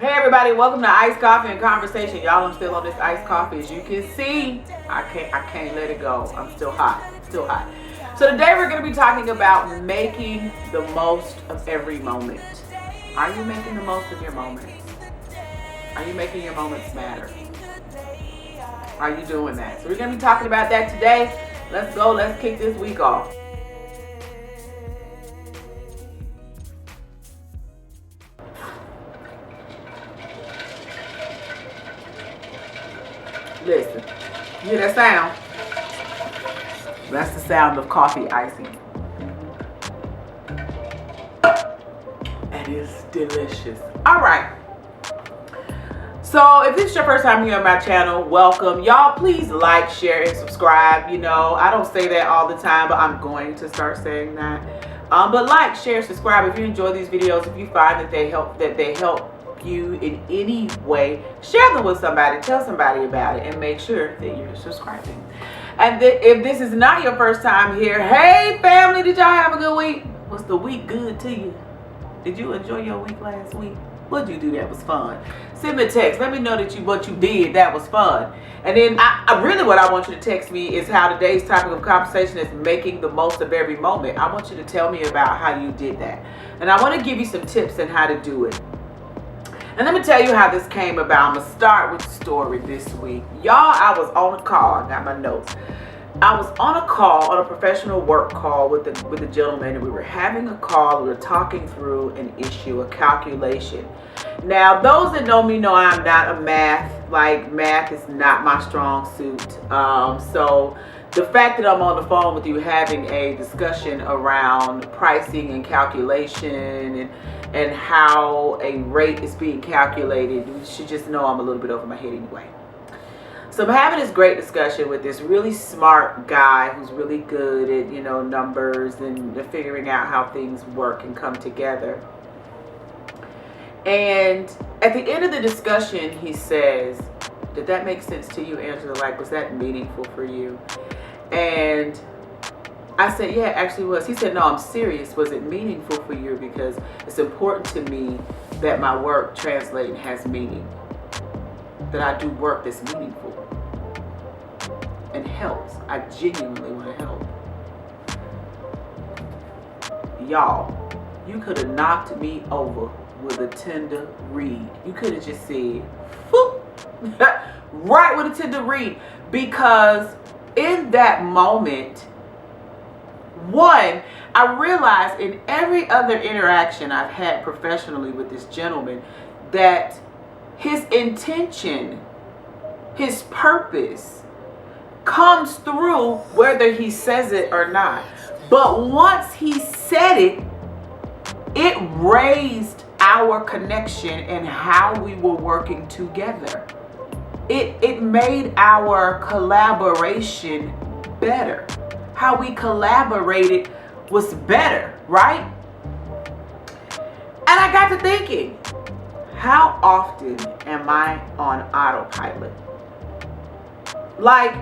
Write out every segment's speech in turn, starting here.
Hey everybody, welcome to Iced Coffee and Conversation. Y'all, I'm still on this iced coffee. As you can see, I can't let it go. I'm still hot, still hot. So today we're going to be talking about making the most of every moment. Are you making the most of your moments? Are you making your moments matter? Are you doing that? So we're going to be talking about that today. Let's go. Let's kick this week off. Listen, you hear that sound? That's the sound of coffee icing. And it's delicious. All right. So if this is your first time here on my channel, welcome. Y'all, please like, share, and subscribe. You know, I don't say that all the time, but I'm going to start saying that. But like, share, subscribe if you enjoy these videos. If you find that they help you in any way, share them with somebody, tell somebody about it, and make sure that you're subscribing. And if this is not your first time here, hey family, did y'all have a good week? Was the week good to you? Did you enjoy your week last week? What'd you do that was fun? Send me a text. Let me know that what you did that was fun. And then I really what I want you to text me is how today's topic of conversation is making the most of every moment. I want you to tell me about how you did that. And I want to give you some tips on how to do it. And let me tell you how this came about. I'm going to start with the story this week. Y'all, I was on a call. I got my notes. I was on a call, on a professional work call with the gentleman, and we were having a call. We were talking through an issue, a calculation. Now, those that know me know I'm not a math is not my strong suit. So the fact that I'm on the phone with you having a discussion around pricing and calculation and how a rate is being calculated, you should just know I'm a little bit over my head anyway. So I'm having this great discussion with this really smart guy who's really good at, numbers and figuring out how things work and come together. And at the end of the discussion, he says, did that make sense to you, Angela? Like, was that meaningful for you? And I said, yeah, it actually was. He said, no, I'm serious. Was it meaningful for you? Because it's important to me that my work translates and has meaning. That I do work that's meaningful and helps. I genuinely want to help. Y'all, you could have knocked me over with a tender reed. You could have just said, whoop, right with a tender reed. Because in that moment, one, I realized in every other interaction I've had professionally with this gentleman that his intention, his purpose comes through whether he says it or not. But once he said it, it raised our connection and how we were working together. It made our collaboration better. How we collaborated was better, right? And I got to thinking, how often am I on autopilot? Like,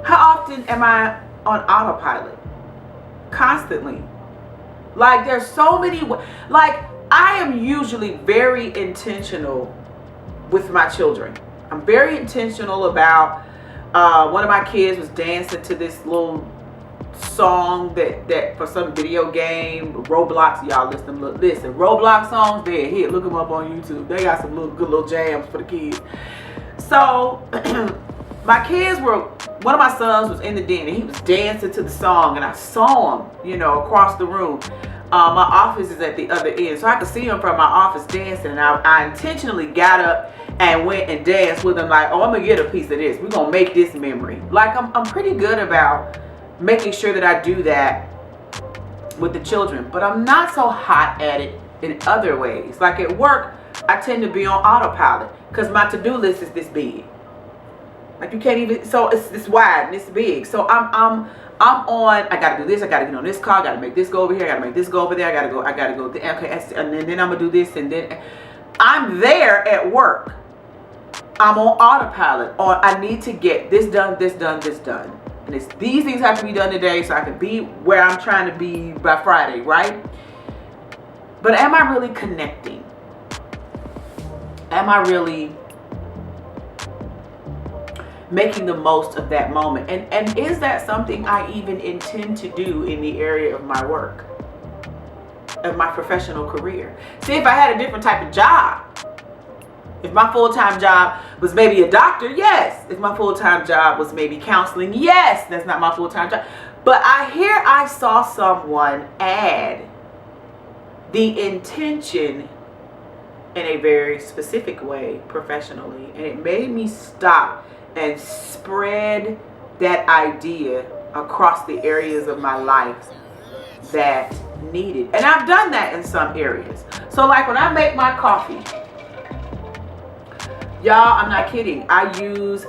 how often am I on autopilot? Constantly. Like, there's so many like, I am usually very intentional with my children. I'm very intentional about one of my kids was dancing to this little song that for some video game, Roblox. Y'all listen, Roblox songs, they're here. Look them up on YouTube. They got some good little jams for the kids. So my kids one of my sons was in the den and he was dancing to the song, and I saw him, across the room. My office is at the other end, so I could see him from my office dancing, and I intentionally got up and went and danced with him, like, oh, I'm gonna get a piece of this. We're gonna make this memory. Like, I'm pretty good about making sure that I do that with the children, but I'm not so hot at it in other ways. Like at work, I tend to be on autopilot because my to-do list is this big. Like, you can't even, so it's this wide and this big. So I'm on, I gotta do this, I gotta get on this car, I gotta make this go over here, I gotta make this go over there, I gotta go, okay, and then I'm gonna do this, and then I'm there at work. I'm on autopilot, or I need to get this done, this done, this done. And these things have to be done today so I can be where I'm trying to be by Friday, right? But am I really connecting? Am I really making the most of that moment? And is that something I even intend to do in the area of my work, of my professional career? See, if I had a different type of job, if my full-time job was maybe a doctor, yes. If my full-time job was maybe counseling, yes. That's not my full-time job. But I saw someone add the intention in a very specific way professionally, and it made me stop and spread that idea across the areas of my life that needed. And I've done that in some areas. So like when I make my coffee, y'all, I'm not kidding. I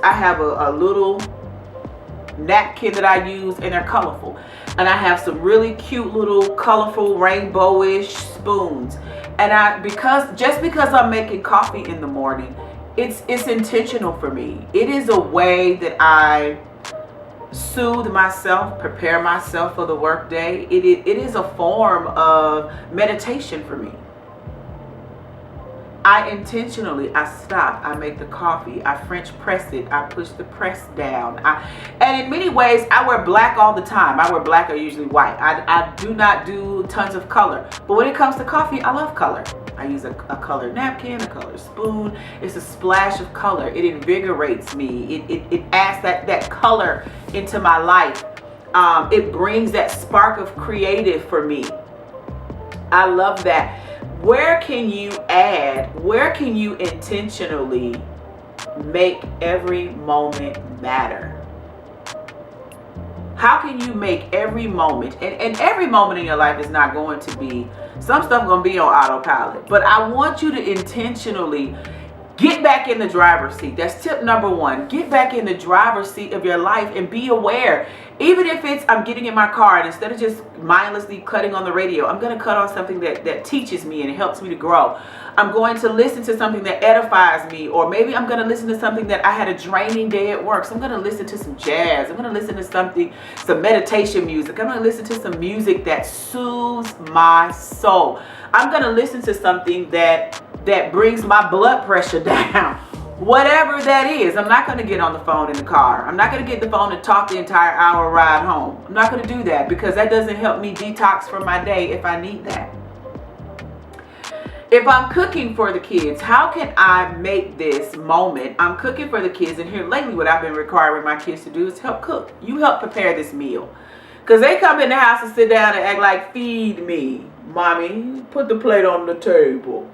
have a little napkin that I use, and they're colorful. And I have some really cute little colorful rainbowish spoons. And just because I'm making coffee in the morning, it's intentional for me. It is a way that I soothe myself, prepare myself for the workday. It is a form of meditation for me. I stop, I make the coffee, I French press it, I push the press down. And in many ways, I wear black all the time. I wear black or usually white. I do not do tons of color. But when it comes to coffee, I love color. I use a colored napkin, a colored spoon. It's a splash of color. It invigorates me. It adds that color into my life. It brings that spark of creative for me. I love that. Where can you intentionally make every moment matter? How can you make every moment, and every moment in your life is not going to be, some stuff going to be on autopilot, but I want you to intentionally get back in the driver's seat. That's tip number one. Get back in the driver's seat of your life and be aware. Even if it's, I'm getting in my car and instead of just mindlessly cutting on the radio, I'm going to cut on something that teaches me and helps me to grow. I'm going to listen to something that edifies me, or maybe I'm going to listen to something that I had a draining day at work. So I'm going to listen to some jazz. I'm going to listen to some meditation music. I'm going to listen to some music that soothes my soul. I'm going to listen to something that brings my blood pressure down. Whatever that is. I'm not going to get on the phone in the car. I'm not going to get the phone and talk the entire hour ride home. I'm not going to do that, because that doesn't help me detox from my day if I need that. If I'm cooking for the kids, how can I make this moment? I'm cooking for the kids, and here lately what I've been requiring my kids to do is help cook. You help prepare this meal. Because they come in the house and sit down and act like, feed me, mommy, put the plate on the table.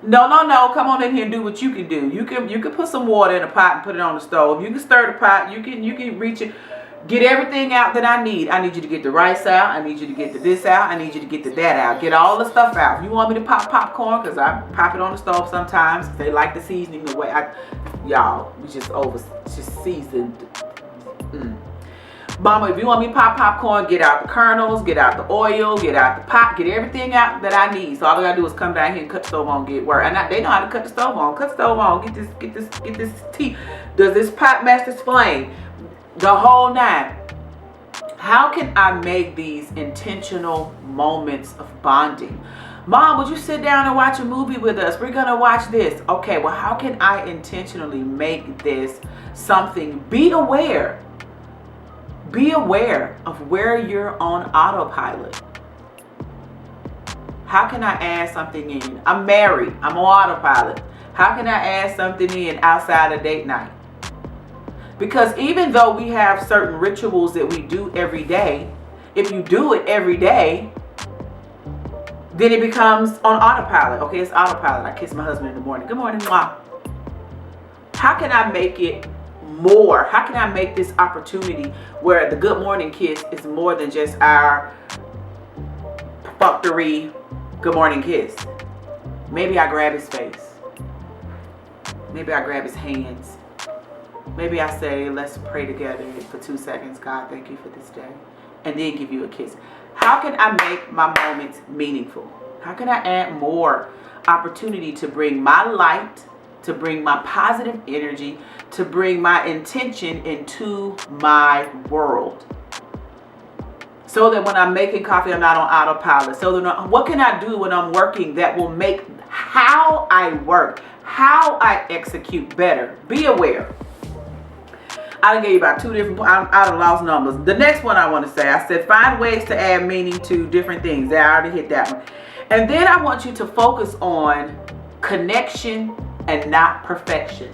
No. Come on in here and do what you can do. You can put some water in a pot and put it on the stove. You can stir the pot. You can reach it. Get everything out that I need. I need you to get the rice out. I need you to get the this out. I need you to get the that out. Get all the stuff out. If you want me to pop popcorn, because I pop it on the stove sometimes. If they like the seasoning the way we just seasoned. Mama, if you want me to pop popcorn, get out the kernels, get out the oil, get out the pot, get everything out that I need. So all I gotta do is come down here and cut the stove on, get work. And they know how to cut the stove on. Cut the stove on. Get this tea. Does this pot match this flame? The whole nine. How can I make these intentional moments of bonding? Mom, would you sit down and watch a movie with us? We're gonna watch this. Okay, well, how can I intentionally make this something? Be aware. Be aware of where you're on autopilot. How can I add something in? I'm married. I'm on autopilot. How can I add something in outside of date night? Because even though we have certain rituals that we do every day, if you do it every day, then it becomes on autopilot. Okay, it's autopilot. I kiss my husband in the morning. Good morning, Mom. How can I make it more? How can I make this opportunity where the good morning kiss is more than just our perfunctory good morning kiss? Maybe I grab his face. Maybe I grab his hands. Maybe I say, let's pray together for 2 seconds. God, thank you for this day. And then give you a kiss. How can I make my moments meaningful? How can I add more opportunity to bring my light, to bring my positive energy, to bring my intention into my world? So that when I'm making coffee, I'm not on autopilot. So that what can I do when I'm working that will make how I work, how I execute better. Be aware. I done gave you about 2 different, I done lost numbers. The next one I want to say, I said find ways to add meaning to different things. I already hit that one. And then I want you to focus on connection and not perfection.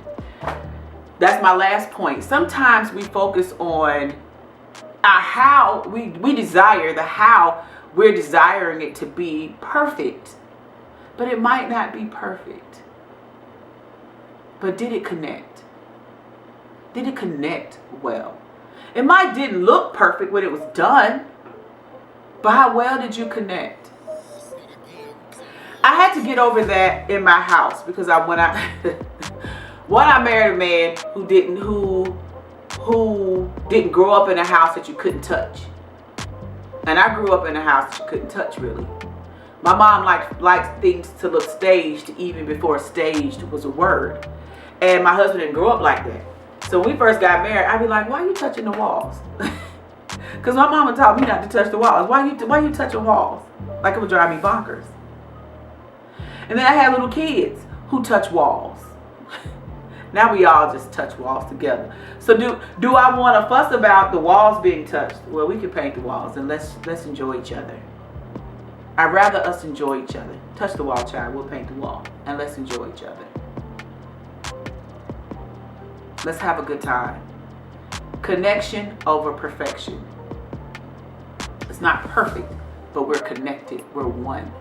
That's my last point. Sometimes we focus on how we desire the how we're desiring it to be perfect, but it might not be perfect. But did it connect? Did it connect well? It might didn't look perfect when it was done, but how well did you connect? I had to get over that in my house because when I married a man who didn't grow up in a house that you couldn't touch. And I grew up in a house that you couldn't touch, really. My mom liked things to look staged even before staged was a word. And my husband didn't grow up like that. So when we first got married, I'd be like, why are you touching the walls? Because my mama taught me not to touch the walls. Why you touching walls? Like it would drive me bonkers. And then I had little kids who touch walls. Now we all just touch walls together. So do I want to fuss about the walls being touched? Well, we can paint the walls and let's enjoy each other. I'd rather us enjoy each other. Touch the wall, child. We'll paint the wall and let's enjoy each other. Let's have a good time. Connection over perfection. It's not perfect, but we're connected. We're one.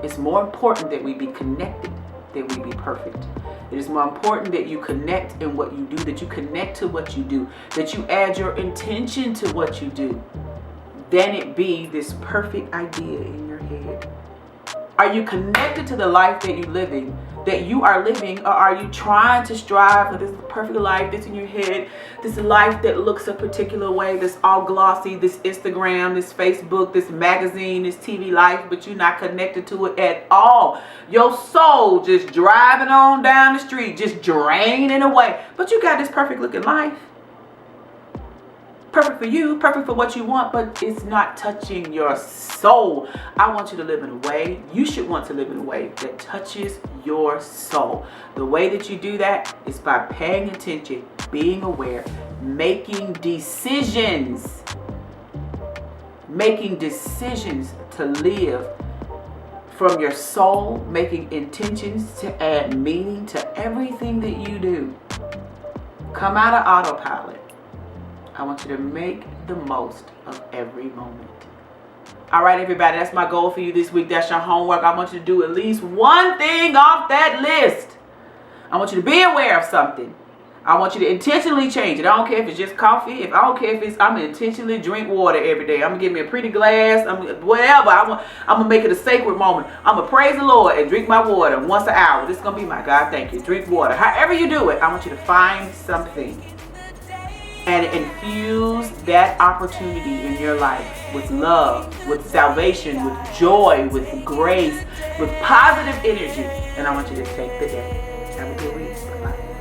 It's more important that we be connected than we be perfect. It is more important that you connect in what you do, that you connect to what you do, that you add your intention to what you do, than it be this perfect idea in your head. Are you connected to the life that you are living, or are you trying to strive for this perfect life that's in your head, this life that looks a particular way, this all glossy, this Instagram, this Facebook, this magazine, this TV life, but you're not connected to it at all? Your soul just driving on down the street, just draining away, but you got this perfect looking life. Perfect for you, perfect for what you want, but it's not touching your soul. I want you to live in a way, you should want to live in a way that touches your soul. The way that you do that is by paying attention, being aware, making decisions to live from your soul, making intentions to add meaning to everything that you do. Come out of autopilot. I want you to make the most of every moment. All right, everybody, that's my goal for you this week. That's your homework. I want you to do at least one thing off that list. I want you to be aware of something. I want you to intentionally change it. I don't care if it's just coffee. I don't care if it's, I'm going to intentionally drink water every day. I'm going to give me a pretty glass. Whatever. I'm going to make it a sacred moment. I'm going to praise the Lord and drink my water once an hour. This is going to be my God, thank you. Drink water. However you do it, I want you to find something and infuse that opportunity in your life with love, with salvation, with joy, with grace, with positive energy. And I want you to take the day. Have a good week. Bye-bye.